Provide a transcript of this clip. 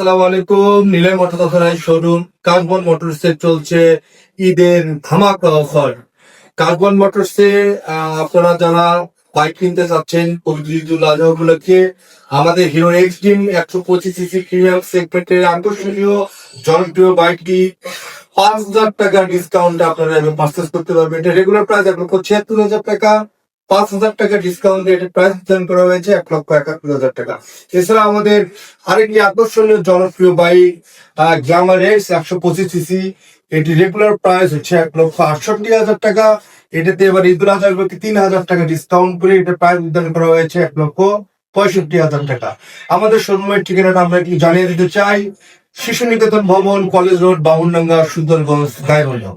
আসসালামু আলাইকুম। Niloy motor authorize showroom কাশবন মোটরসে চলছে ঈদের ধামাকা অফার। কাশবন মোটরসে আপনারা যারা বাইক কিনতে চাচ্ছেন পবিত্র ঈদুল আজহা উপলক্ষে আমাদের হিরো এক্সট্রিম 125 সিসি প্রিমিয়াম সেগমেন্টের আকর্ষণীয় জনপ্রিয় বাইকটি 5,000 টাকা ডিসকাউন্টে আপনারা পারচেস করতে পারবেন। এটা রেগুলার প্রাইস 1,76,000 টাকা। 5,000 টাকা ডিসকাউন্ট এটার প্রাইস নির্ধারণ করা হয়েছে 1,71,000 টাকা। এছাড়া আমাদের আরেকটি আকর্ষণীয় জনপ্রিয় বাইক গ্ল্যামার এক্স 125 সিসি, এটি রেগুলার প্রাইস হচ্ছে 1,68,000 টাকা। এটাতে এবার ঈদুল আজহার 3,000 টাকা ডিসকাউন্ট করে এটার প্রাইস নির্ধারণ করা হয়েছে 1,65,000 টাকা। আমাদের শোরুমের ঠিকানাটা আমরা একটু জানিয়ে দিতে চাই। শিশু নিকেতন ভবন, কলেজ রোড, বামুনডাঙ্গা, সুন্দরগঞ্জ, গাইবান্ধা।